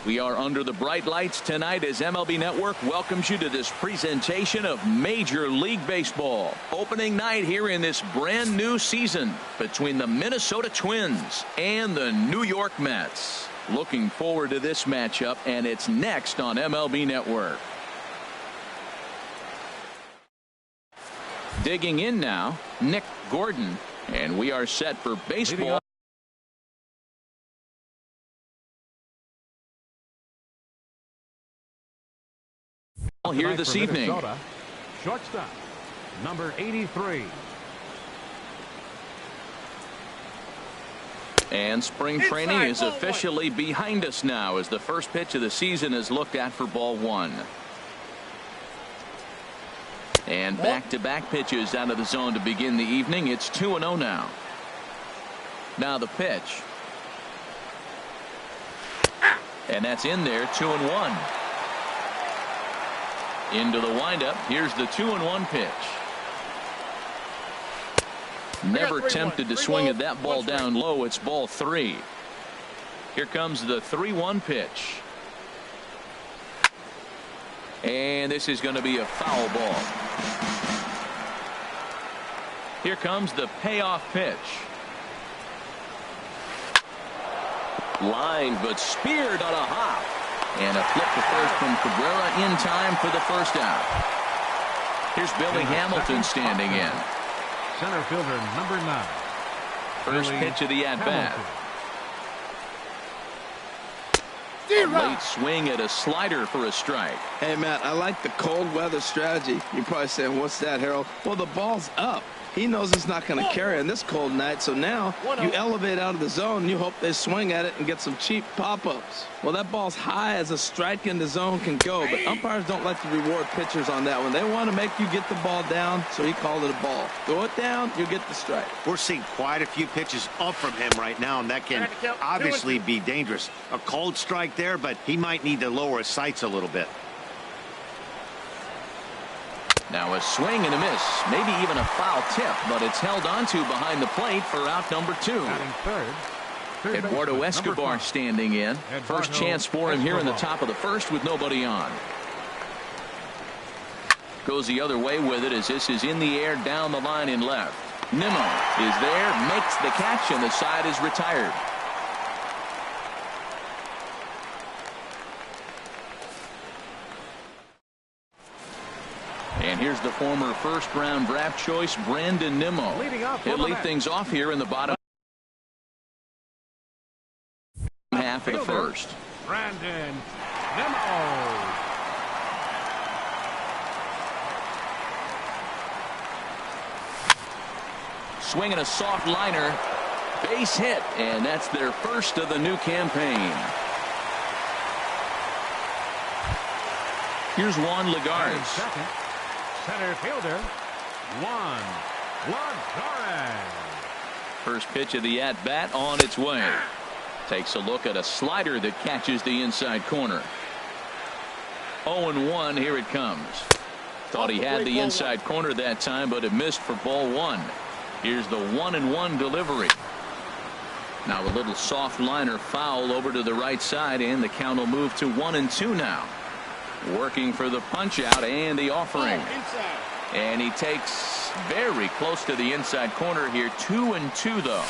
We are under the bright lights tonight as MLB Network welcomes you to this presentation of Major League Baseball. Opening night here in this brand new season between the Minnesota Twins and the New York Mets. Looking forward to this matchup, and it's next on MLB Network. Digging in now, Nick Gordon, and we are set for baseball. Here this evening. Shortstop, number 83. And spring training is officially behind us now as the first pitch of the season is looked at for ball one. And back-to-back pitches out of the zone to begin the evening. It's 2-0 now. Now the pitch. And that's in there, 2-1. Into the windup. Here's the 2-1 pitch. Never tempted to swing at that ball down low. It's ball three. Here comes the 3-1 pitch. And this is going to be a foul ball. Here comes the payoff pitch. Line, but speared on a hop. And a flip to first from Cabrera in time for the first out. Here's Billy Hamilton standing in. Center fielder number 9. First pitch of the at-bat. A late swing at a slider for a strike. Hey, Matt, I like the cold weather strategy. You're probably saying, what's that, Harold? Well, the ball's up. He knows it's not going to carry on this cold night, so now you elevate out of the zone and you hope they swing at it and get some cheap pop-ups. Well, that ball's high as a strike in the zone can go, but umpires don't like to reward pitchers on that one. They want to make you get the ball down, so he called it a ball. Throw it down, you get the strike. We're seeing quite a few pitches up from him right now, and that can obviously be dangerous. A cold strike there, but he might need to lower his sights a little bit. Now a swing and a miss, maybe even a foul tip, but it's held onto behind the plate for out number 2. Eduardo Escobar standing in. First chance for him here in the top of the first with nobody on. Goes the other way with it as this is in the air down the line in left. Nimmo is there, makes the catch, and the side is retired. And here's the former first-round draft choice, Brandon Nimmo. He'll lead things off here in the bottom half of the first. Brandon Nimmo. Swinging a soft liner, base hit, and that's their first of the new campaign. Here's Juan Lagares. Center fielder, Juan Lagares. First pitch of the at-bat on its way. Takes a look at a slider that catches the inside corner. 0-1, here it comes. Thought he had the inside corner that time, but it missed for ball one. Here's the 1-1 delivery. Now a little soft liner foul over to the right side, and the count will move to 1-2 now. Working for the punch out and the offering. And he takes very close to the inside corner here. 2-2 though.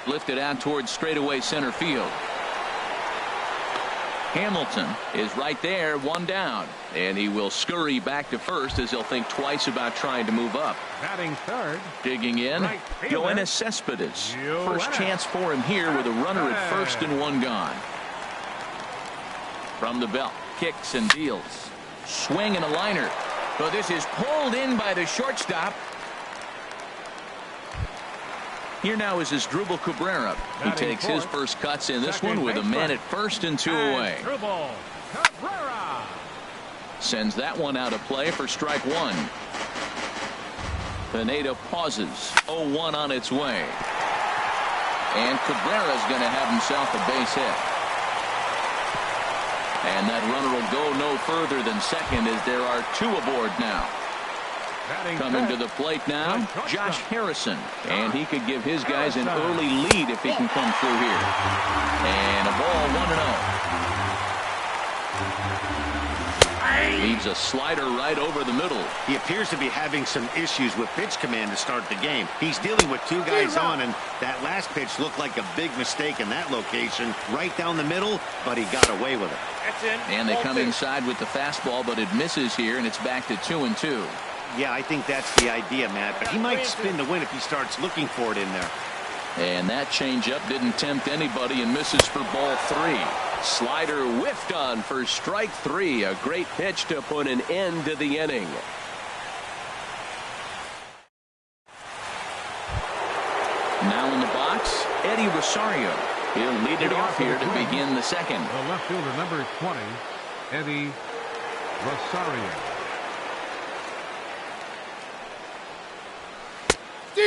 Lifted out towards straightaway center field. Hamilton is right there, one down, and he will scurry back to first as he'll think twice about trying to move up. Batting third. Digging in, Yoenis Cespedes. First chance for him here with a runner at first and one gone. From the belt, kicks and deals. Swing and a liner. But this is pulled in by the shortstop. Here now is Asdrubal Cabrera. He takes his first cuts in this one with a man at first and 2 away. Sends that one out of play for strike one. Pineda pauses. 0-1 on its way. And Cabrera's going to have himself a base hit. And that runner will go no further than second as there are 2 aboard now. Coming to the plate now, Josh Harrison. And he could give his guys an early lead if he can come through here. And a ball 1-0. Leaves a slider right over the middle. He appears to be having some issues with pitch command to start the game. He's dealing with two guys on, and that last pitch looked like a big mistake in that location. Right down the middle, but he got away with it. And they come inside with the fastball, but it misses here, and it's back to 2-2. Yeah, I think that's the idea, Matt. But he might spin to win if he starts looking for it in there. And that changeup didn't tempt anybody and misses for ball 3. Slider whiffed on for strike 3. A great pitch to put an end to the inning. Now in the box, Eddie Rosario. He'll lead it off here to begin the second. The left fielder, number 20, Eddie Rosario.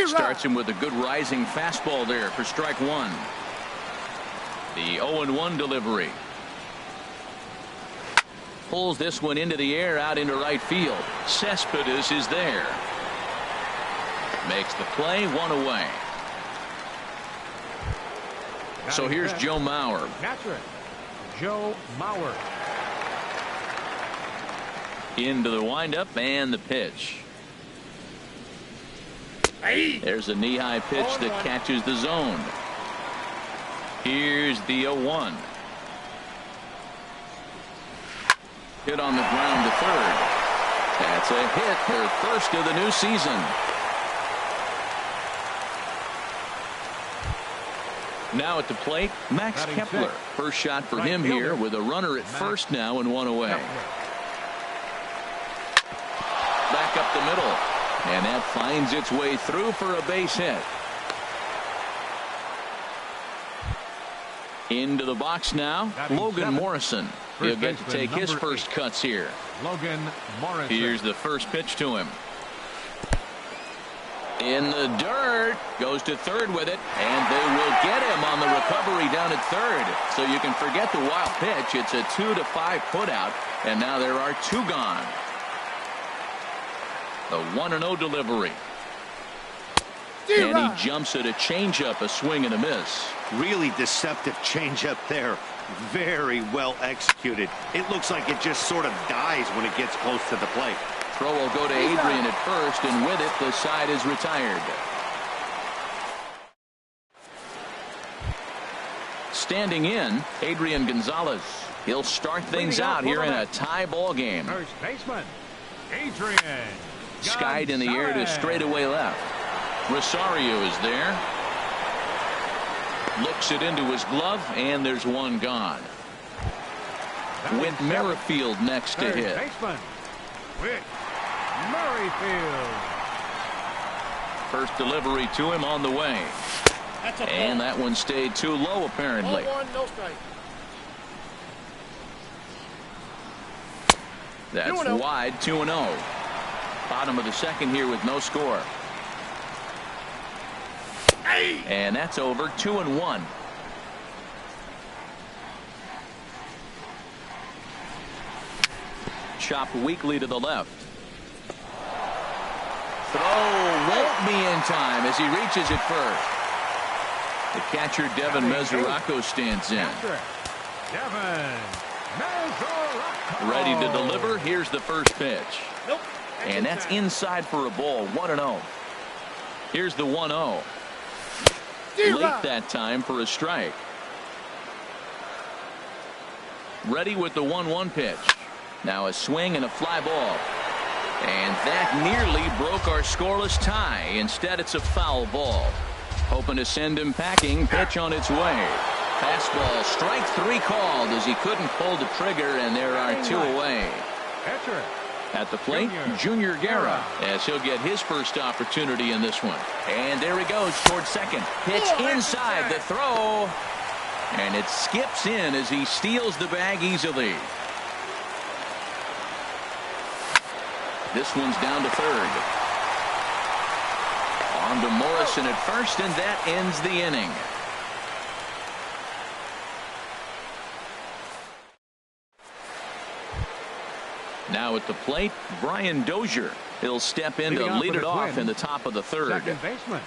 Starts him with a good rising fastball there for strike 1. The 0-1 delivery. Pulls this one into the air out into right field. Cespedes is there. Makes the play, 1 away. So here's Joe Mauer. Catcher, Joe Mauer. Into the windup and the pitch. There's a knee-high pitch that catches the zone. Here's the 0-1. Hit on the ground to third. That's a hit, their first of the new season. Now at the plate, Max Kepler. First shot for him here with a runner at first now and 1 away. Back up the middle. And that finds its way through for a base hit. Into the box now, Logan Morrison. He'll get to take his first cuts here. Logan Morrison. Here's the first pitch to him. In the dirt, goes to third with it, and they will get him on the recovery down at third. So you can forget the wild pitch. It's a 2 to 5 putout, and now there are 2 gone. The 1-0 delivery. And he jumps at a changeup, a swing and a miss. Really deceptive changeup there. Very well executed. It looks like it just sort of dies when it gets close to the plate. Throw will go to Adrian at first, and with it, the side is retired. Standing in, Adrian Gonzalez. He'll start things out here in a tie ball game. First baseman, Adrian. Skied in the air to straightaway left. Rosario is there. Looks it into his glove, and there's 1 gone. With Merrifield next to hit. Baseman, Whit Merrifield. First delivery to him on the way. And that one stayed too low, apparently. 1-1, no strike. That's wide, 2-0. Bottom of the second here with no score. And that's over, 2-1. Chop weakly to the left. Throw won't be in time as he reaches it first. The catcher, Devin Mesoraco, stands in. Devin Mesoraco. Ready to deliver. Here's the first pitch. Nope. And that's inside for a ball, 1-0. Here's the 1-0. Late that time for a strike. Ready with the 1-1 pitch. Now a swing and a fly ball. And that nearly broke our scoreless tie. Instead, it's a foul ball. Hoping to send him packing. Pitch on its way. Fastball, strike 3 called as he couldn't pull the trigger, and there are 2 away. At the plate, Junior Guerra, as he'll get his first opportunity in this one. And there he goes towards second. Pitch inside the throw. And it skips in as he steals the bag easily. This one's down to third. On to Morrison at first, and that ends the inning. Now at the plate, Brian Dozier. He'll step in to lead it off in the top of the third. Second baseman,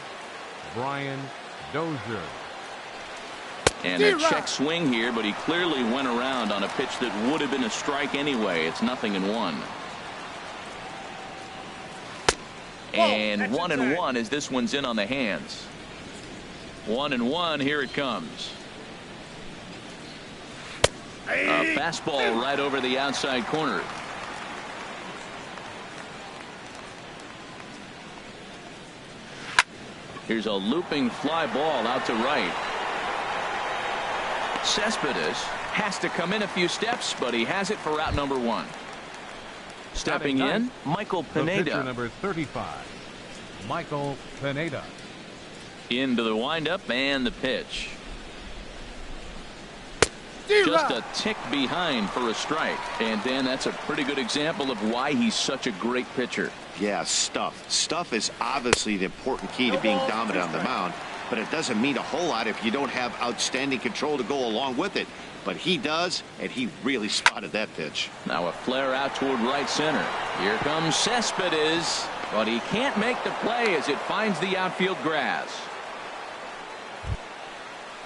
Brian Dozier. And a check swing here, but he clearly went around on a pitch that would have been a strike anyway. It's 0-1. And 1-1 as this one's in on the hands. 1-1. Here it comes. A fastball right over the outside corner. Here's a looping fly ball out to right. Cespedes has to come in a few steps, but he has it for route number 1. Stepping in, Michael Pineda. Pitcher number 35, Michael Pineda. Into the windup and the pitch. Just a tick behind for a strike. And Dan, that's a pretty good example of why he's such a great pitcher. Yeah, stuff. Stuff is obviously the important key to being dominant on the mound, but it doesn't mean a whole lot if you don't have outstanding control to go along with it. But he does, and he really spotted that pitch. Now a flare out toward right center. Here comes Cespedes, but he can't make the play as it finds the outfield grass.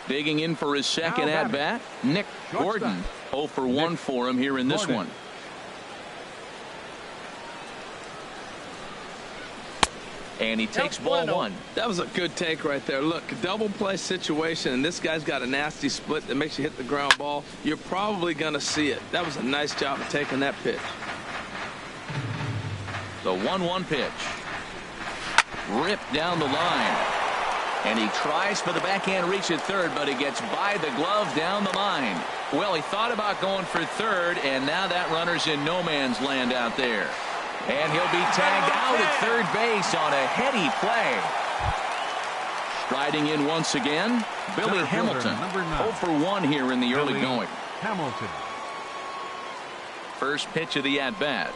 Digging in for his second at bat, Nick Gordon. 0 for 1 for him here in this one. And he takes ball 1. That was a good take right there. Look, double play situation, and this guy's got a nasty split that makes you hit the ground ball. You're probably going to see it. That was a nice job of taking that pitch. The 1-1 pitch. Ripped down the line. And he tries for the backhand reach at third, but he gets by the glove down the line. Well, he thought about going for third, and now that runner's in no man's land out there. And he'll be tagged out at third base on a heady play. Striding in once again, Billy Hamilton. 0 for 1 here in the early going. Hamilton. First pitch of the at-bat.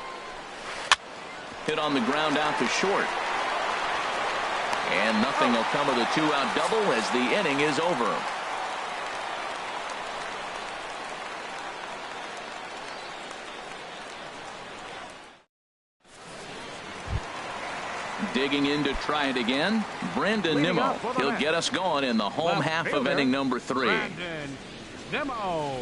Hit on the ground out to short. And nothing will come of the 2-out double as the inning is over. Digging in to try it again, Brandon Nimmo. He'll get us going in the home half of inning number 3. Brandon Nimmo.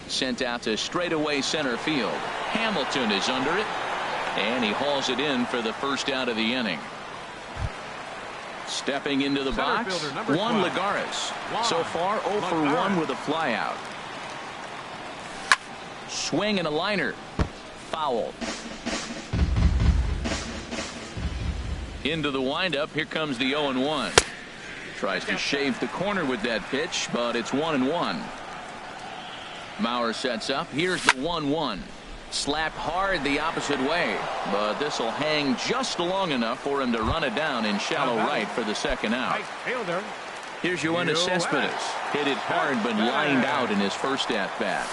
Sent out to straightaway center field. Hamilton is under it, and he hauls it in for the first out of the inning. Stepping into the box, Juan Lagares. So far 0 for 1 with a flyout. Swing and a liner. Foul. Into the windup. Here comes the 0-1. Tries to shave the corner with that pitch, but it's 1-1. Mauer sets up. Here's the 1-1. Slapped hard the opposite way, but this will hang just long enough for him to run it down in shallow right for the second out. Here's Yoenis Cespedes. Hit it hard, but lined out in his first at bat.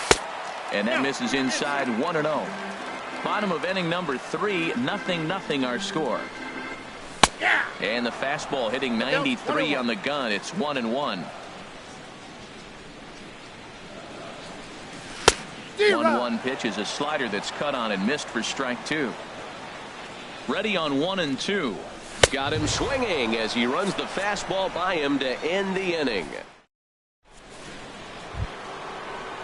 And that misses inside. 1-0. Bottom of inning number 3. 0-0 our score. And the fastball hitting 93 on the gun. It's 1-1. 1-1 pitch is a slider that's cut on and missed for strike 2. Ready on 1-2. Got him swinging as he runs the fastball by him to end the inning.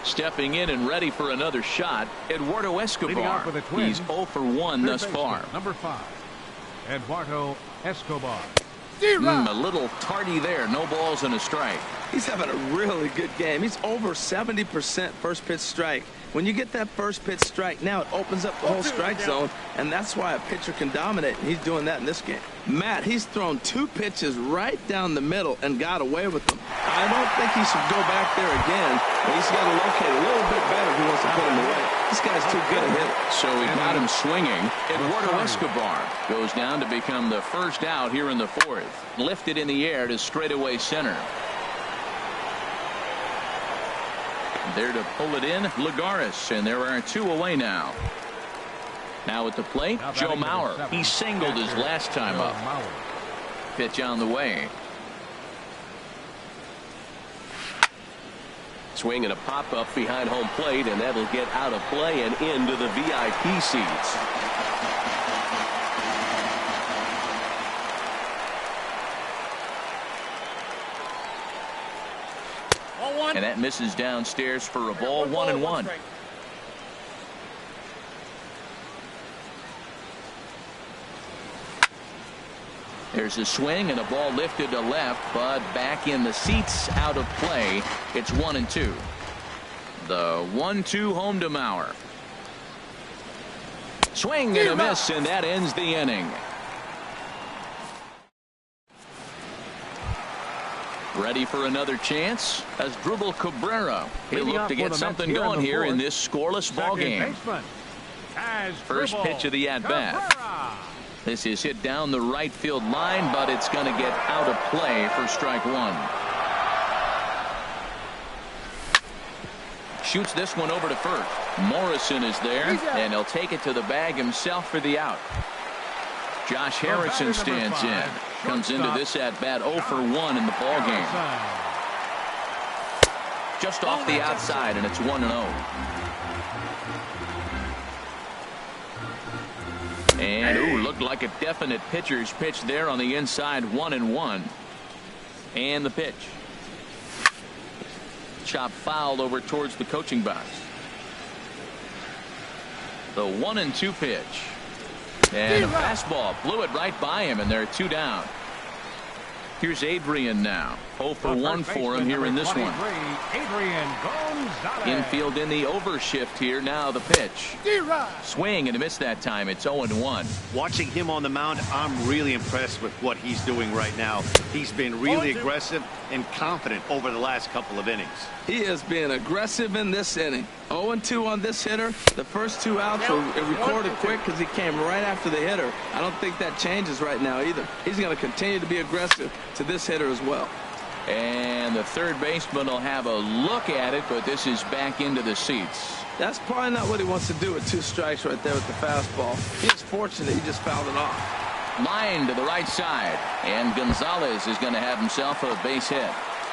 Stepping in and ready for another shot, Eduardo Escobar. He's 0 for 1 thus far. Number 5, Eduardo Escobar. A little tardy there. No balls and a strike. He's having a really good game. He's over 70% first pitch strike. When you get that first pitch strike, now it opens up the whole strike zone, and that's why a pitcher can dominate, and he's doing that in this game. Matt, he's thrown 2 pitches right down the middle and got away with them. I don't think he should go back there again, but he's got to locate a little bit better if he wants to put him away. This guy's too good a hitter. So he got him swinging. Eduardo Escobar goes down to become the first out here in the 4th. Lifted in the air to straightaway center. There to pull it in, Lagares, and there are 2 away now. Now at the plate, Joe Mauer. He singled his last time up. Pitch on the way. Swing and a pop-up behind home plate, and that'll get out of play and into the VIP seats. And that misses downstairs for a ball. 1-1. There's a swing and a ball lifted to left, but back in the seats, out of play. It's 1-2. The 1-2 home to Mauer. Swing and a miss, and that ends the inning. Ready for another chance as Dribble Cabrera. He'll look to get something going here in this scoreless ball game. First pitch of the at-bat. This is hit down the right field line, but it's going to get out of play for strike one. Shoots this one over to first. Morrison is there, and he'll take it to the bag himself for the out. Josh Harrison stands in. Comes into this at-bat 0 for 1 in the ball game. Just off the outside, and it's 1-0. And looked like a definite pitcher's pitch there on the inside. 1-1. And the pitch. Chop fouled over towards the coaching box. The 1-2 pitch. And a fastball blew it right by him, and they're 2 down. Here's Adrian now. 0 for 1 for him here in this one. Infield in the overshift here. Now the pitch. Swing and a miss that time. It's 0-1. Watching him on the mound, I'm really impressed with what he's doing right now. He's been really aggressive and confident over the last couple of innings. He has been aggressive in this inning. 0-2 on this hitter. The first 2 outs were recorded quick because he came right after the hitter. I don't think that changes right now either. He's going to continue to be aggressive to this hitter as well. And the third baseman will have a look at it, but this is back into the seats. That's probably not what he wants to do with 2 strikes right there with the fastball. He's fortunate he just fouled it off. Line to the right side, and Gonzalez is going to have himself a base hit.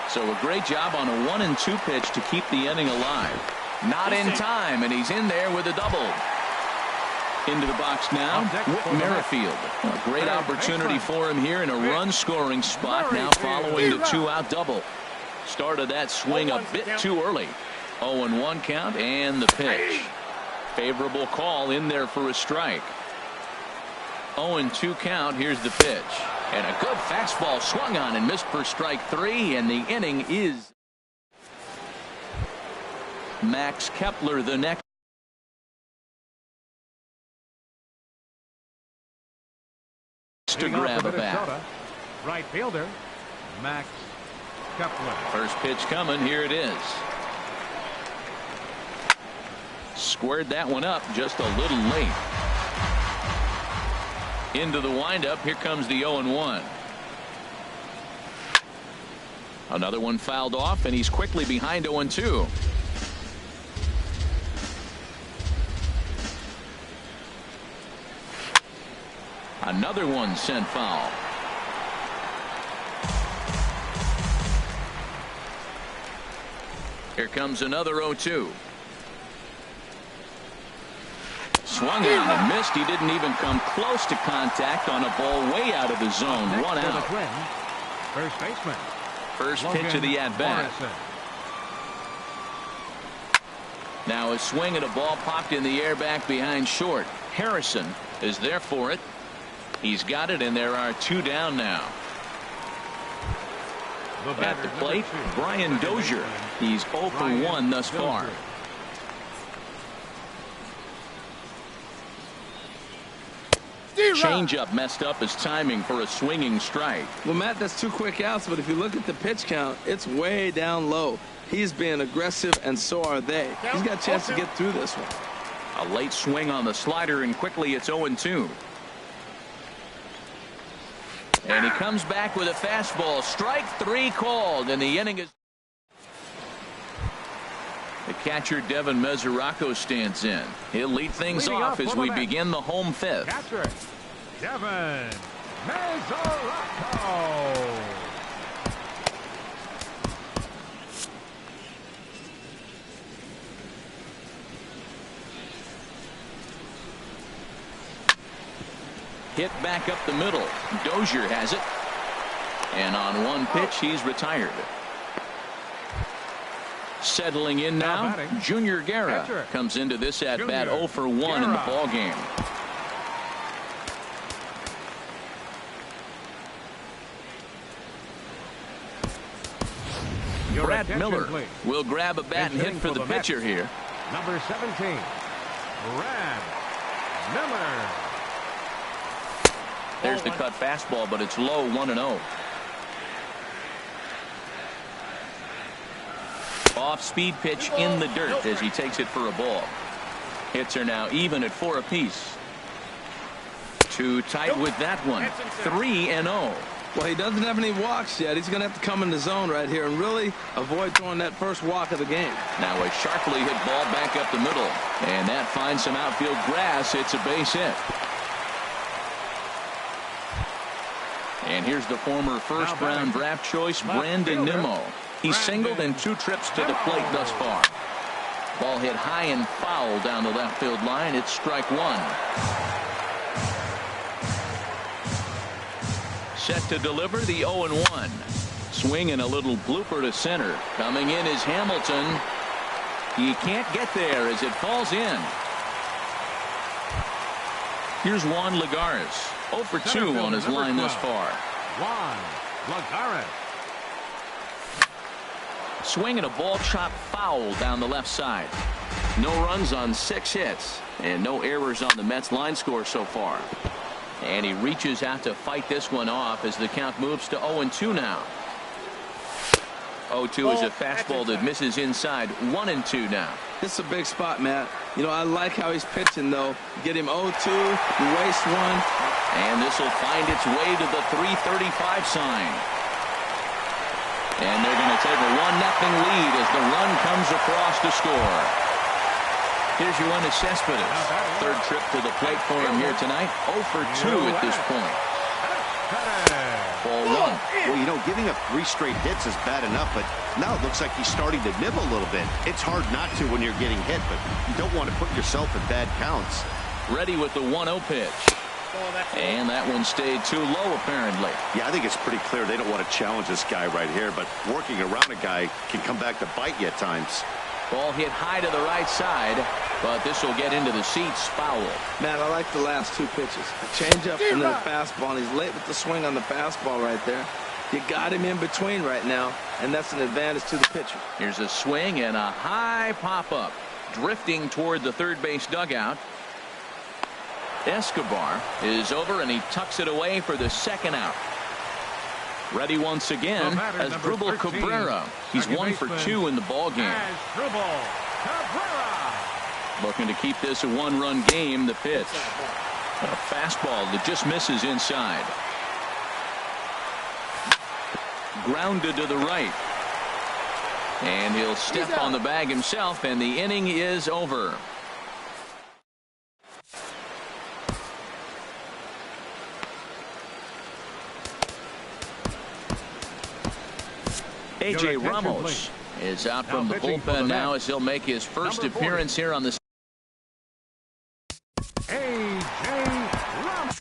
So a great job on a 1-2 pitch to keep the inning alive. Not in time, and he's in there with a double. Into the box now, Whit Merrifield. A great opportunity for him here in a run-scoring spot, now following the 2-out double. Started that swing a bit too early. 0-1 count, and the pitch. Favorable call in there for a strike. 0-2 count. Here's the pitch. And a good fastball swung on and missed for strike 3, and the inning is Max Kepler the next to grab a bat. Right fielder Max Kepler. First pitch coming. Here it is. Squared that one up just a little late. Into the windup. Here comes the 0-1. Another one fouled off, and he's quickly behind 0-2. Another one sent foul. Here comes another 0-2. Swung on and missed. He didn't even come close to contact on a ball way out of the zone. 1 out. First baseman. First pitch of the at-bat. Now a swing and a ball popped in the air back behind short. Harrison is there for it. He's got it, and there are 2 down now. At the plate, Brian Dozier. He's 0 for 1 thus far. Changeup messed up his timing for a swinging strike. Well, Matt, that's 2 quick outs, but if you look at the pitch count, it's way down low. He's being aggressive, and so are they. He's got a chance to get through this one. A late swing on the slider, and quickly it's 0-2. And he comes back with a fastball. Strike 3 called, and the inning is. The catcher Devin Mesoraco stands in. He'll lead things off as we begin the home 5th. Catcher Devin Mesoraco. Hit back up the middle. Dozier has it. And on one pitch, he's retired. Settling in now, Junior Guerra comes into this at bat 0 for 1 in the ball game. Brad Miller will grab a bat and hit for the pitcher here. Number 17, Brad Miller. There's the cut fastball, but it's low, 1-0. Off-speed pitch in the dirt as he takes it for a ball. Hits are now even at 4 apiece. Too tight with that one. 3-0. Well, he doesn't have any walks yet. He's going to have to come in the zone right here and really avoid throwing that first walk of the game. Now a sharply hit ball back up the middle. And that finds some outfield grass. It's a base hit. And here's the former first-round draft choice, Brandon Nimmo. He's singled in 2 trips to the plate thus far. Ball hit high and foul down the left field line. It's strike 1. Set to deliver the 0-1. Swing and a little blooper to center. Coming in is Hamilton. He can't get there as it falls in. Here's Juan Lagares. 0 for 2 on his line thus far. Juan Lagares. Swing and a ball chopped foul down the left side. No runs on 6 hits and no errors on the Mets line score so far. And he reaches out to fight this one off as the count moves to 0-2 now. 0-2 is a fastball that misses inside. 1-2 now. This is a big spot, Matt. You know, I like how he's pitching, though. Get him 0-2, you waste 1. And this will find its way to the 335 sign. And they're going to take a 1-0 lead as the run comes across to score. Here's Yoenis Cespedes. 3rd trip to the plate for him here tonight. 0 for 2 at this point. Ball 1. Well, you know, giving up 3 straight hits is bad enough, but now it looks like he's starting to nibble a little bit. It's hard not to when you're getting hit, but you don't want to put yourself in bad counts. Ready with the 1-0 pitch. And that one stayed too low, apparently. Yeah, I think it's pretty clear they don't want to challenge this guy right here, but working around a guy can come back to bite you at times. Ball hit high to the right side, but this will get into the seats. Foul. Matt, I like the last 2 pitches. A changeup and then a fastball, and he's late with the swing on the fastball right there. You got him in between right now, and that's an advantage to the pitcher. Here's a swing and a high pop-up. Drifting toward the third base dugout. Escobar is over, and he tucks it away for the 2nd out. Ready once again as Asdrubal Cabrera. He's 1 for 2 in the ball game. Looking to keep this a 1-run game. The pitch. A fastball that just misses inside. Grounded to the right. And he'll step on the bag himself, and the inning is over. A.J. Ramos is out from the bullpen now as he'll make his first appearance here on the. A.J. Ramos.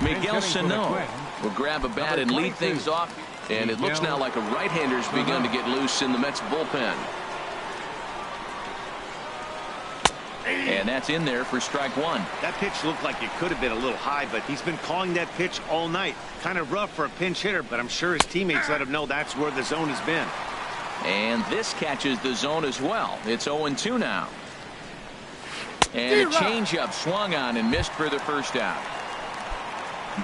Miguel Sano will grab a bat and lead things off. And it looks now like a right-hander's begun to get loose in the Mets bullpen. And that's in there for strike 1. That pitch looked like it could have been a little high, but he's been calling that pitch all night. Kind of rough for a pinch hitter, but I'm sure his teammates let him know that's where the zone has been. And this catches the zone as well. It's 0-2 now. And a changeup swung on and missed for the first out.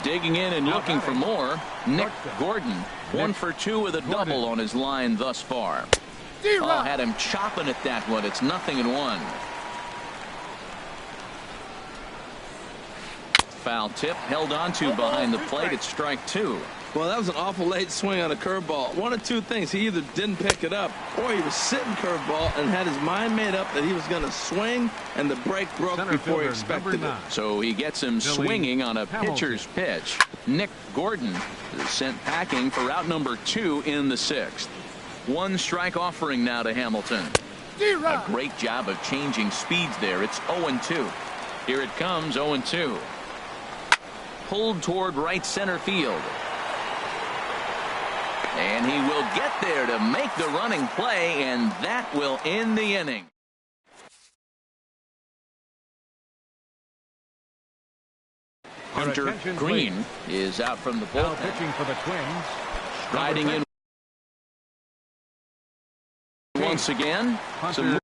Digging in and looking for more, Nick Gordon. 1 for 2 with a double on his line thus far. Oh, had him chopping at that one. It's 0-1. Foul tip held onto behind the plate. It's strike 2. Well, that was an awful late swing on a curveball. One of 2 things. He either didn't pick it up or he was sitting curveball and had his mind made up that he was going to swing, and the break broke before he expected it. So he gets him swinging on a pitcher's pitch. Nick Gordon is sent packing for out number 2 in the 6th. One strike offering now to Hamilton. A great job of changing speeds there. It's 0-2. Here it comes, 0-2. Pulled toward right center field. And he will get there to make the running play, and that will end the inning. Hunter Green is out from the bullpen. Now pitching for the Twins. Riding in once again. Some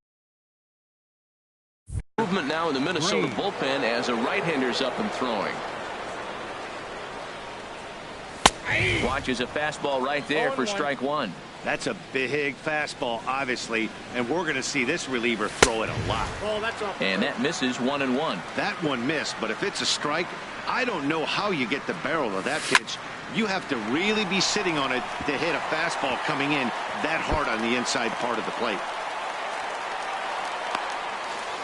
movement now in the Minnesota bullpen as a right-hander's up and throwing. Watches a fastball right there for strike one. That's a big fastball, obviously, and we're going to see this reliever throw it a lot. And that misses 1-1. That one missed, but if it's a strike, I don't know how you get the barrel of that pitch. You have to really be sitting on it to hit a fastball coming in that hard on the inside part of the plate.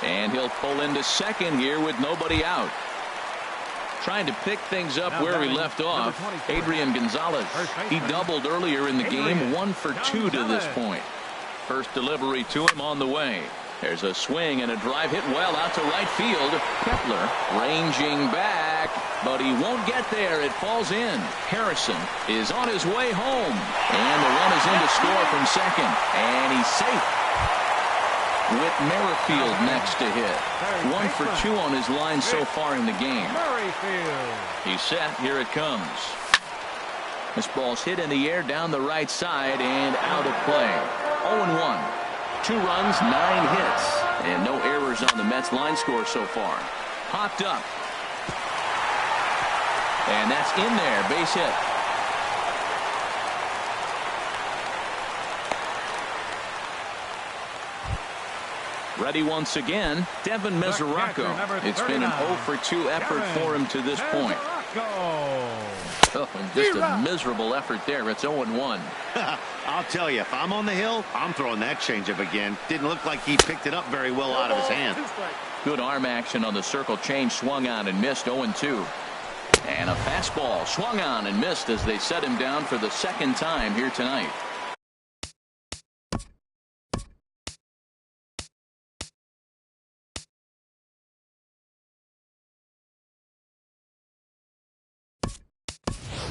And he'll pull into second here with nobody out. Trying to pick things up where he left off. Adrian Gonzalez. He doubled earlier in the game. 1 for 2 to this point. First delivery to him on the way. There's a swing and a drive hit well out to right field. Kepler ranging back, but he won't get there. It falls in. Harrison is on his way home, and the run is in to score from second, and he's safe with Merrifield next to hit. 1 for 2 on his line so far in the game. He's set. Here it comes. This ball's hit in the air down the right side and out of play. 0-1. 2 runs, 9 hits, and no errors on the Mets line score so far. Popped up. And that's in there. Base hit. Ready once again, Devin Mesoraco. It's been an 0 for 2 effort for him to this point. Oh, and just a miserable effort there. It's 0-1. I'll tell you, if I'm on the hill, I'm throwing that changeup again. Didn't look like he picked it up very well out of his hand. Good arm action on the circle change. Swung on and missed. 0-2. And a fastball swung on and missed as they set him down for the second time here tonight.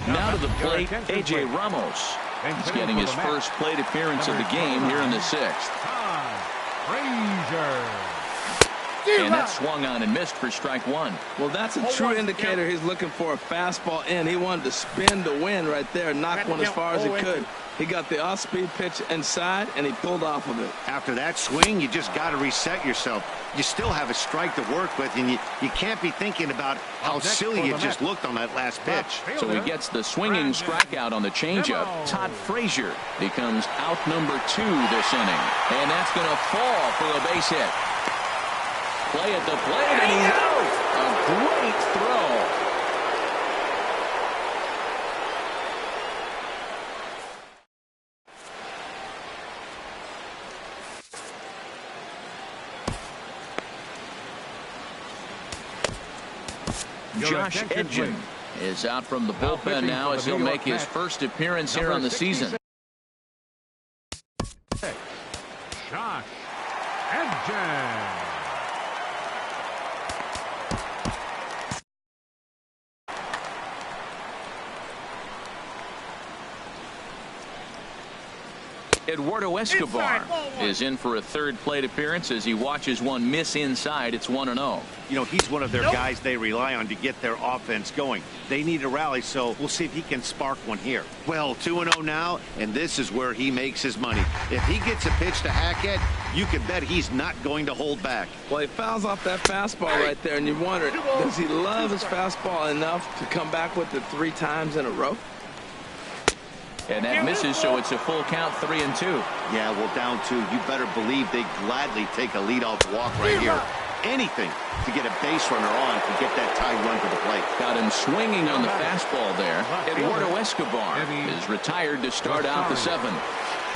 Now to the plate, A.J. Ramos. He's getting his first plate appearance of the game here in the 6th. And that swung on and missed for strike one. Well, that's a true indicator he's looking for a fastball in. He wanted to spin to win right there, knock one as far as he could. He got the off-speed pitch inside, and he pulled off of it. After that swing, you just got to reset yourself. You still have a strike to work with, and you can't be thinking about how silly you just looked on that last pitch. So he gets the swinging strikeout on the changeup. Todd Frazier becomes out number 2 this inning, and that's going to fall for a base hit. Play at the plate, and he's out. A great throw. Josh Edgin is out from the bullpen now as he'll make his first appearance here on the season. Josh Edgin. Eduardo Escobar is in for a third plate appearance as he watches one miss inside. It's 1-0. You know, he's one of their guys they rely on to get their offense going. They need a rally, so we'll see if he can spark one here. Well, 2-0 now, and this is where he makes his money. If he gets a pitch to Hackett, you can bet he's not going to hold back. Well, he fouls off that fastball right there, and you wonder, does he love his fastball enough to come back with it 3 times in a row? And that misses, so it's a full count, 3-2. Yeah, well, down 2. You better believe they gladly take a leadoff walk right here. Anything to get a base runner on to get that tie run to the plate. Got him swinging on the fastball there. Eduardo Escobar is retired to start out the 7th.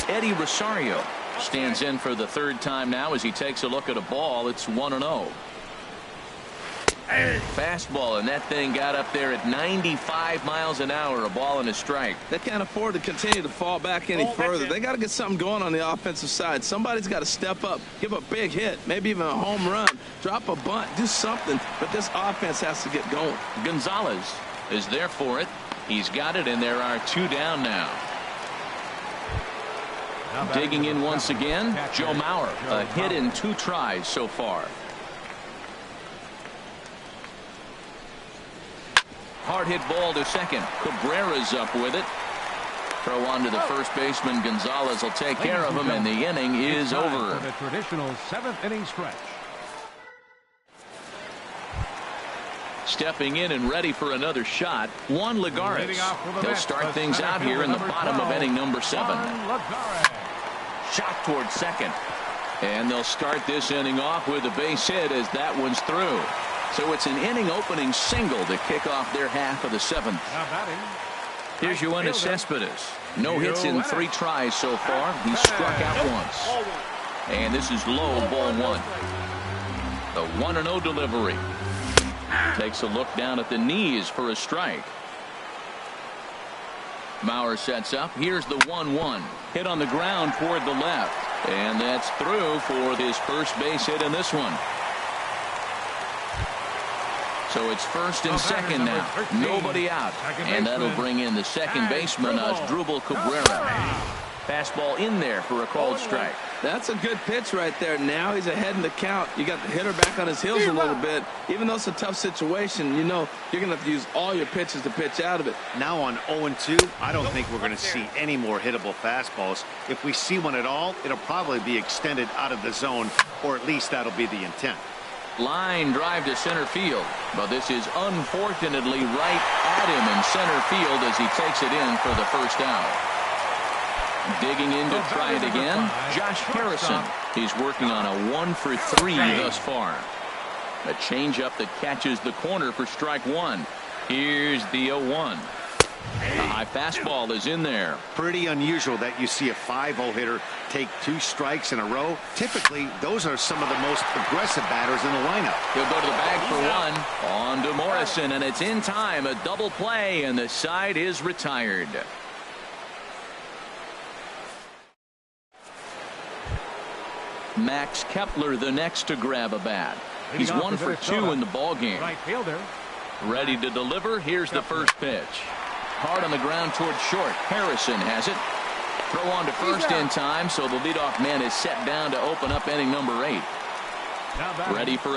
Eddie Rosario stands in for the 3rd time now as he takes a look at a ball. It's 1-0. Fastball, and that thing got up there at 95 miles an hour, a ball and a strike. They can't afford to continue to fall back any further. They got to get something going on the offensive side. Somebody's got to step up, give a big hit, maybe even a home run, drop a bunt, do something. But this offense has to get going. Gonzalez is there for it. He's got it, and there are 2 down now. Digging in once again, Joe Mauer. A hit in 2 tries so far. Hard hit ball to second. Cabrera's up with it. Throw on to the first baseman. Gonzalez will take care of him, and the inning is over. The traditional 7th inning stretch. Stepping in and ready for another shot, Juan Lagares. He'll start things out here in the bottom of inning number 7. Shot towards second. And they'll start this inning off with a base hit as that one's through. So it's an inning opening single to kick off their half of the 7th. Here's Yoenis Cespedes. No hits in 3 tries so far. He struck out once. And this is low, ball 1. The 1-0 delivery. Takes a look down at the knees for a strike. Mauer sets up. Here's the 1-1. Hit on the ground toward the left. And that's through for his first base hit in this one. So it's first and second now. Nobody out. And that'll bring in the second baseman, Asdrubal Cabrera. Fastball in there for a called strike. That's a good pitch right there. Now he's ahead in the count. You got the hitter back on his heels a little bit. Even though it's a tough situation, you know you're going to have to use all your pitches to pitch out of it. Now on 0-2, I don't think we're going to see any more hittable fastballs. If we see one at all, it'll probably be extended out of the zone, or at least that'll be the intent. Line drive to center field, but this is unfortunately right at him in center field as he takes it in for the first out. Digging in to try it again, Josh Harrison. He's working on a 1-for-3 thus far. A changeup that catches the corner for strike 1. Here's the 0-1. A high fastball is in there. Pretty unusual that you see a 5-0 hitter take 2 strikes in a row. Typically, those are some of the most aggressive batters in the lineup. He'll go to the bag for 1. On to Morrison, and it's in time. A double play, and the side is retired. Max Kepler the next to grab a bat. He's 1 for 2 in the ball game. Ready to deliver. Here's the first pitch. Hard on the ground towards short. Harrison has it. Throw on to first in time, so the leadoff man is set down to open up inning number 8. Ready for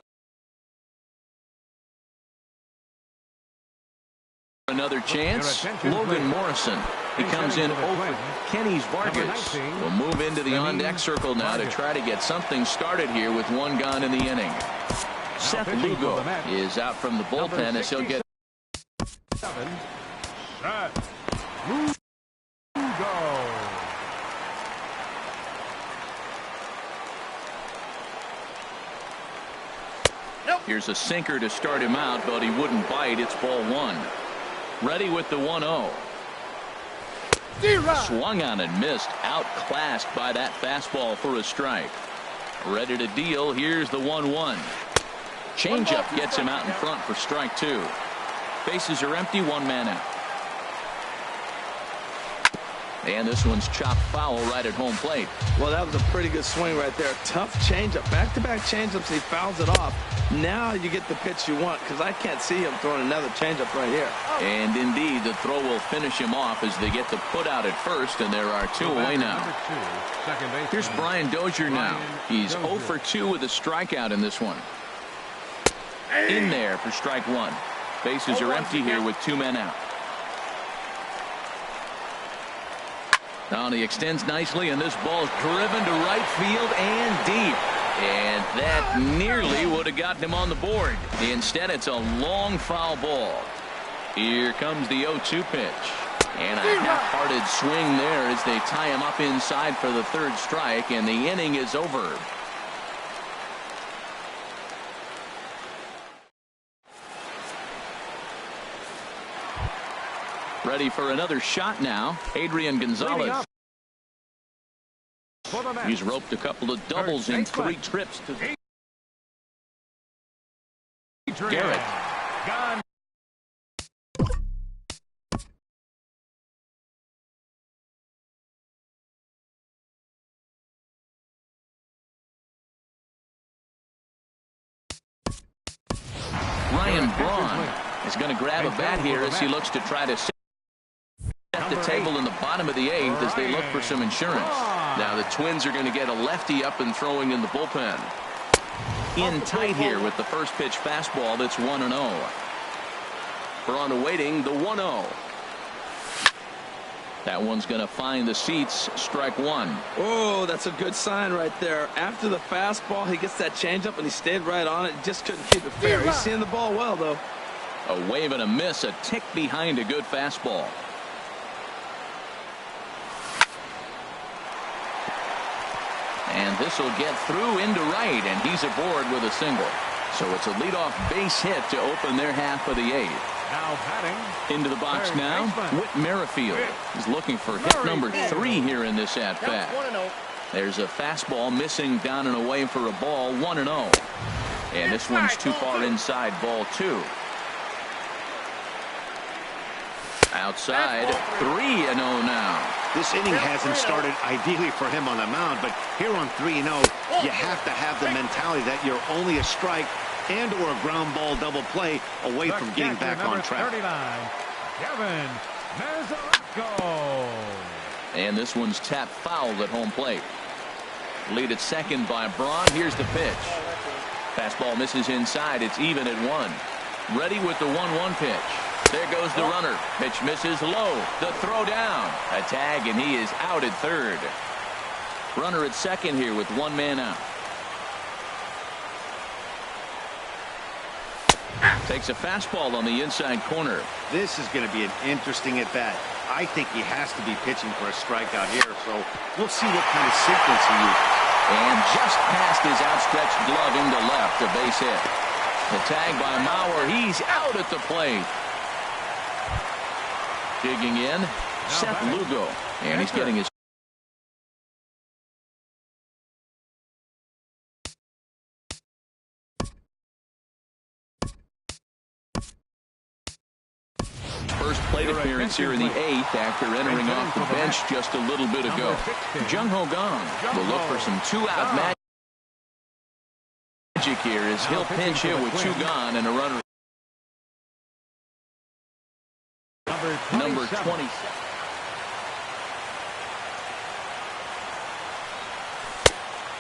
another chance. Logan Morrison. He comes in over Kenny Vargas. Will move into the on-deck circle now to try to get something started here with 1 gone in the inning. Seth Lugo is out from the bullpen as he'll get 7. Lugo. Here's a sinker to start him out, but he wouldn't bite. It's ball 1. Ready with the 1-0. Swung on and missed. Outclassed by that fastball for a strike. Ready to deal. Here's the 1-1. Changeup gets him out in front for strike 2. Bases are empty. 1 man out. And this one's chopped foul right at home plate. Well, that was a pretty good swing right there. Tough changeup. Back-to-back changeups. He fouls it off. Now you get the pitch you want, because I can't see him throwing another changeup right here. And indeed, the throw will finish him off as they get the put out at first, and there are 2 away now. Here's Brian Dozier now. He's 0 for 2 with a strikeout in this one. In there for strike 1. Bases are empty here with 2 men out. Now he extends nicely, and this ball is driven to right field and deep. And that nearly would have gotten him on the board. Instead, it's a long foul ball. Here comes the 0-2 pitch. And a half-hearted swing there as they tie him up inside for the 3rd strike, and the inning is over. Ready for another shot now. Adrian Gonzalez. He's roped a couple of doubles in 3 trips to the Garrett. Gone. Ryan Braun is going to grab a bat here as he looks to try to set the table in the bottom of the 8th as they look for some insurance. Now the Twins are going to get a lefty up and throwing in the bullpen. In tight here with the first pitch fastball. That's 1-0. Braun awaiting the 1-0. That one's going to find the seats. Strike one. Oh, that's a good sign right there. After the fastball, he gets that changeup, and he stayed right on it. Just couldn't keep it fair. He's seeing the ball well, though. A wave and a miss, a tick behind a good fastball. And this will get through into right, and he's aboard with a single. So it's a leadoff base hit to open their half of the 8th. Now batting. Into the box now, Whit Merrifield. He's looking for hit number 3 here in this at-bat. There's a fastball missing down and away for a ball, 1-0. And this one's too far inside, ball 2. Outside, 3-0 now. This inning hasn't started ideally for him on the mound, but here on 3-0, you have to have the mentality that you're only a strike and or a ground ball double play away from getting back on track. 39, Kevin Mazzaracco. And this one's tapped foul at home plate. Lead at second by Braun. Here's the pitch. Fastball misses inside. It's even at 1. Ready with the 1-1 pitch. There goes the runner. Pitch misses low. The throw down. A tag, and he is out at third. Runner at second here with 1 man out. Takes a fastball on the inside corner. This is going to be an interesting at bat. I think he has to be pitching for a strikeout here, so we'll see what kind of sequence he uses. And just past his outstretched glove into left, a base hit. The tag by Mauer. He's out at the plate. Digging in, Seth Lugo, and he's getting his first plate appearance here in the 8th after entering off the bench just a little bit ago. Jung Ho Gong will look for some 2-out magic here as he'll pinch hit with 2 gone and a runner. Number 20.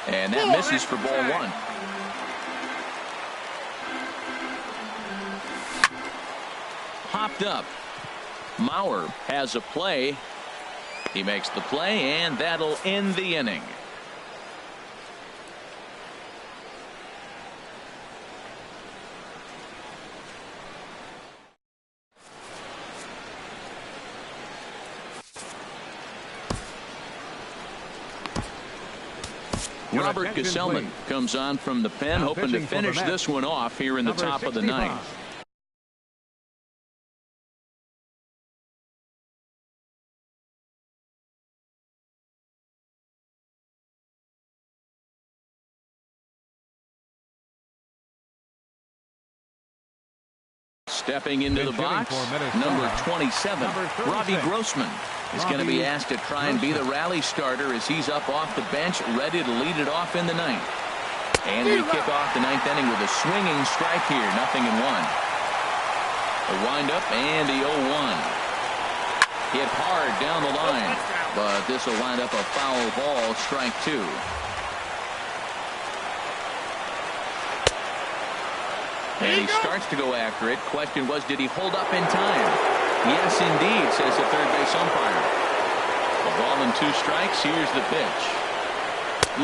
And that misses for ball 1. Popped up. Mauer has a play. He makes the play, and that'll end the inning. Robert Gesellman comes on from the pen, hoping to finish this one off here in the top of the 9th. Stepping into the box, number 27, Robbie Grossman, is going to be asked to try and be the rally starter as he's up off the bench, ready to lead it off in the 9th. And we kick off the 9th inning with a swinging strike here, 0-1. A windup and the 0-1. Hit hard down the line, but this will wind up a foul ball, strike 2. And he starts to go after it. Question was, did he hold up in time? Yes, indeed, says the third base umpire. A ball and 2 strikes. Here's the pitch.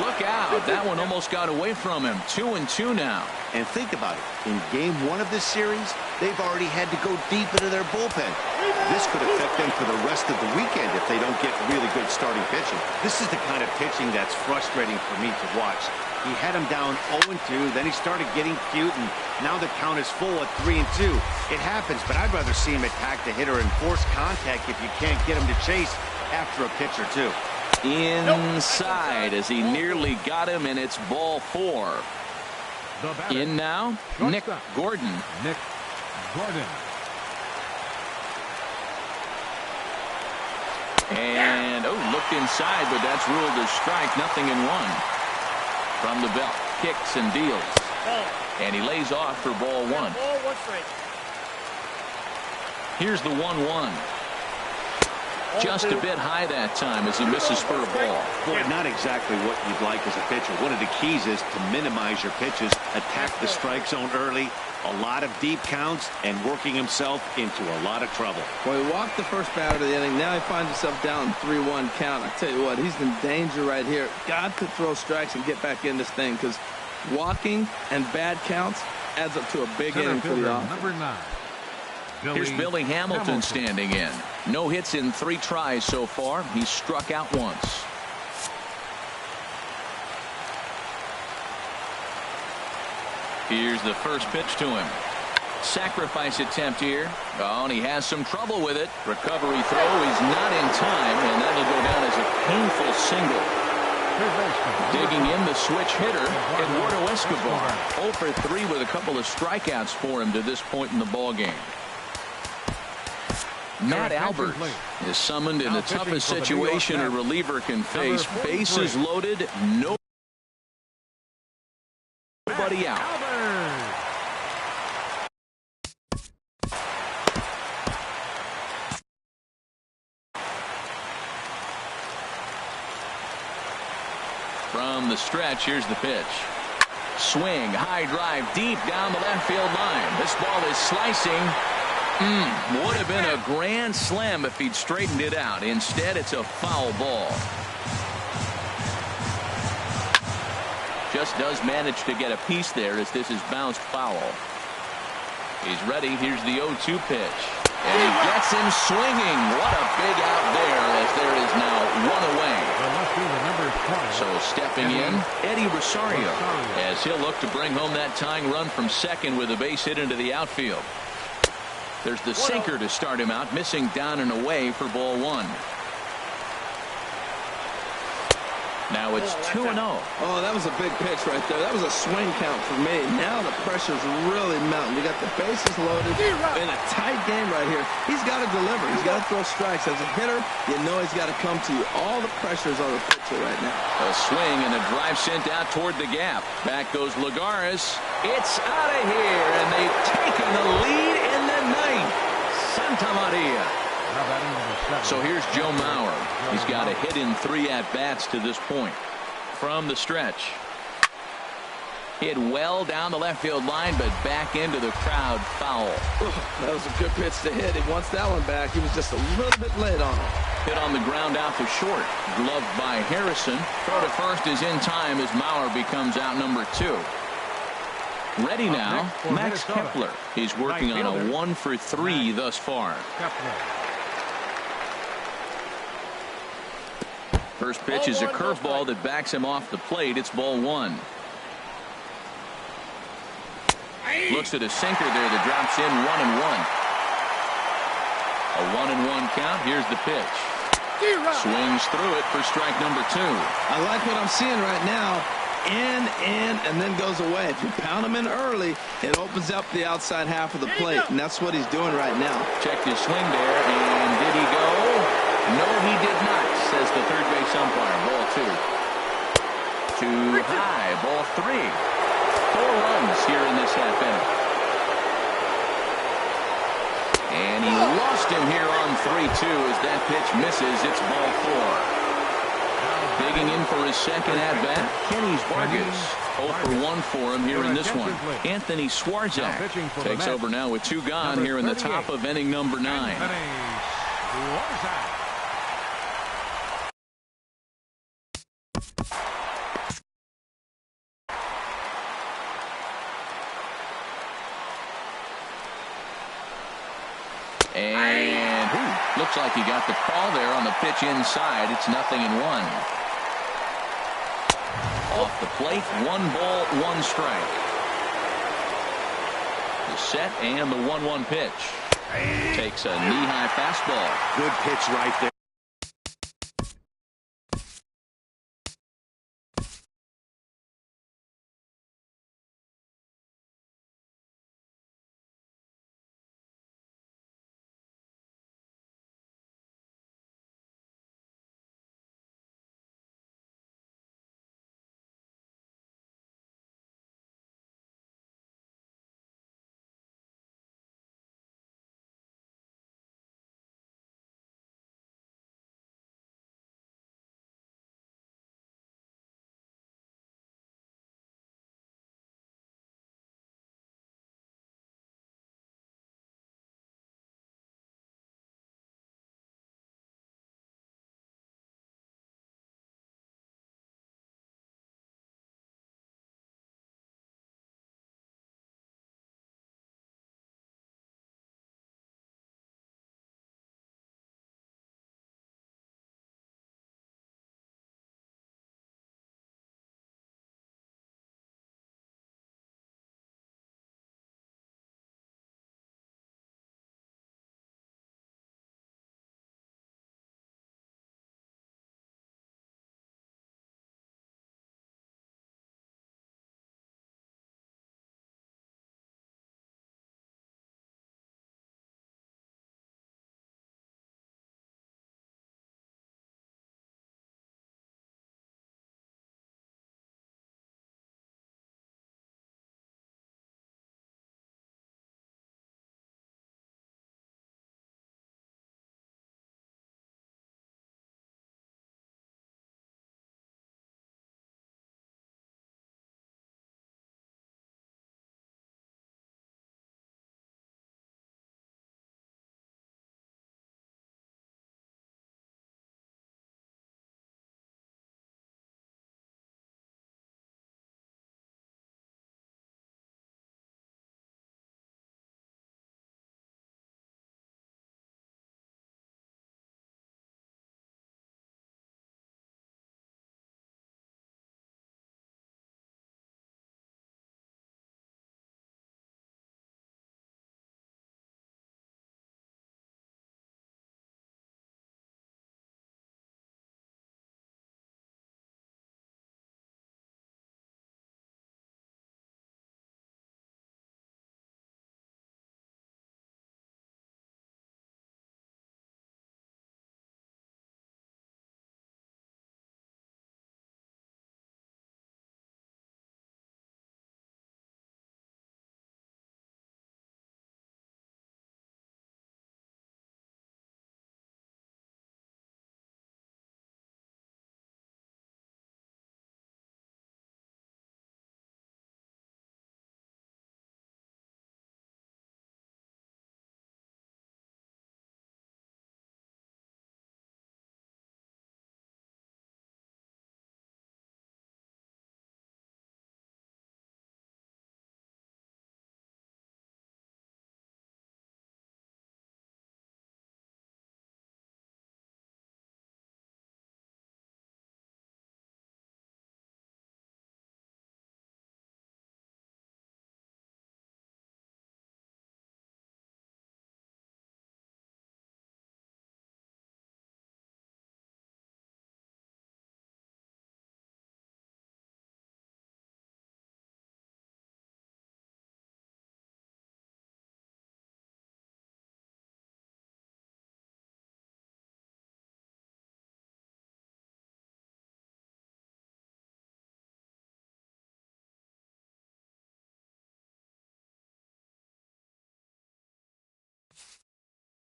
Look out. That one almost got away from him. 2-2 now. And think about it. In game 1 of this series, they've already had to go deep into their bullpen. This could affect them for the rest of the weekend if they don't get really good starting pitching. This is the kind of pitching that's frustrating for me to watch. He had him down 0-2, then he started getting cute, and now the count is full at 3-2. It happens, but I'd rather see him attack the hitter and force contact if you can't get him to chase after a pitch or 2. Inside as he nearly got him, and it's ball 4. The batter, In now, Nick shortstop, Gordon. Nick Gordon. And, looked inside, but that's ruled a strike. Nothing in one. From the belt, kicks and deals. And he lays off for ball one. Here's the 1-1. Just a bit high that time as he misses for a ball. Boy, not exactly what you'd like as a pitcher. One of the keys is to minimize your pitches, attack the strike zone early, a lot of deep counts, and working himself into a lot of trouble. Well, he walked the first batter of the inning. Now he finds himself down 3-1 count. I tell you what, he's in danger right here. Got to throw strikes and get back in this thing, because walking and bad counts adds up to a big inning for the offense. Number 9. Here's Billy Hamilton standing in. No hits in 3 tries so far. He's struck out once. Here's the first pitch to him. Sacrifice attempt here. Oh, and he has some trouble with it. Recovery throw is not in time, and that'll go down as a painful single. Digging in the switch hitter, Eduardo Escobar. 0 for 3 with a couple of strikeouts for him to this point in the ballgame. Matt Albert is summoned in the toughest situation a reliever can face. Bases loaded, nobody out. From the stretch, here's the pitch. Swing, high drive, deep down the left field line. This ball is slicing. Would have been a grand slam if he'd straightened it out. Instead, it's a foul ball. Just does manage to get a piece there as this is bounced foul. He's ready. Here's the 0-2 pitch. And he gets him swinging. What a big out there as there is now 1 away. So stepping in, Eddie Rosario, as he'll look to bring home that tying run from second with a base hit into the outfield. There's the sinker to start him out, missing down and away for ball 1. Now it's 2-0. Oh, that was a big pitch right there. That was a swing count for me. Now the pressure's really mounting. You got the bases loaded in a tight game right here. He's got to deliver. He's got to throw strikes. As a hitter, you know he's got to come to you. All the pressure's on the pitcher right now. A swing and a drive sent out toward the gap. Back goes Lagares. It's out of here, and they've taken the lead in the ninth. Santa Maria. So here's Joe Mauer. He's got a hit in 3 at-bats to this point. From the stretch. Hit well down the left field line, but back into the crowd foul. That was a good pitch to hit. He wants that one back. He was just a little bit late on it. Hit on the ground out to short. Gloved by Harrison. Throw to first is in time as Mauer becomes out number 2. Ready now, Max Kepler. He's working on a 1 for 3 thus far. First pitch is a curveball that backs him off the plate. It's ball 1. Looks at a sinker there that drops in 1-1. A 1-1 count. Here's the pitch. Swings through it for strike number 2. I like what I'm seeing right now. In, and then goes away. If you pound him in early, it opens up the outside half of the plate, and that's what he's doing right now. Checked his swing there, and did he go? No, he did not, says the third base umpire. Ball 2. Too high. Ball 3. 4 runs here in this half inning. And he lost him here on 3-2 as that pitch misses. It's ball 4. Digging in for his second at-bat, Kenny Vargas. 0 for 1 for him here in this one. Anthony Swarzak takes over now with 2 gone here in the top of inning number 9. And looks like he got the call there on the pitch inside. It's 0-1. Off the plate, 1 ball, 1 strike. The set and the 1-1 pitch. Takes a knee-high fastball. Good pitch right there.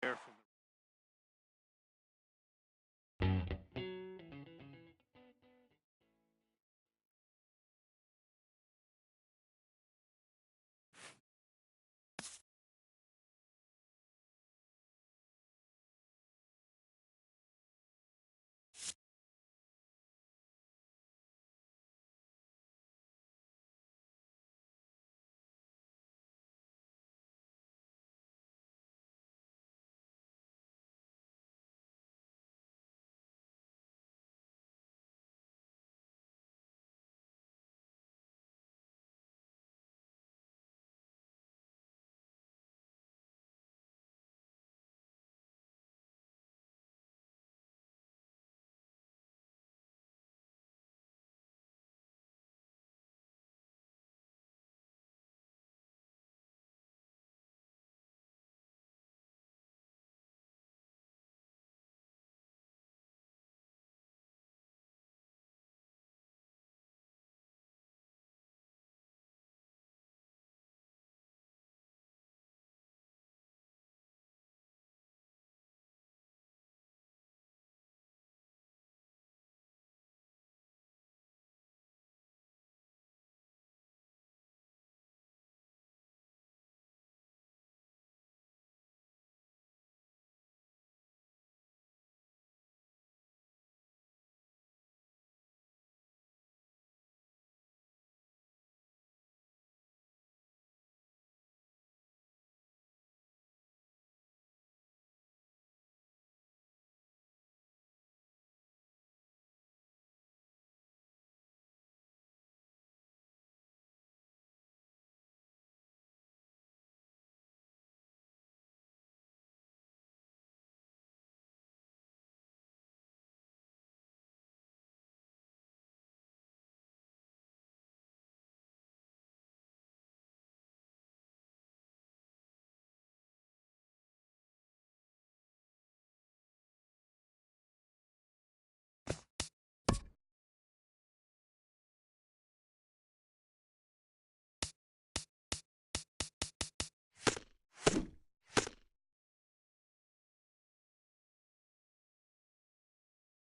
there from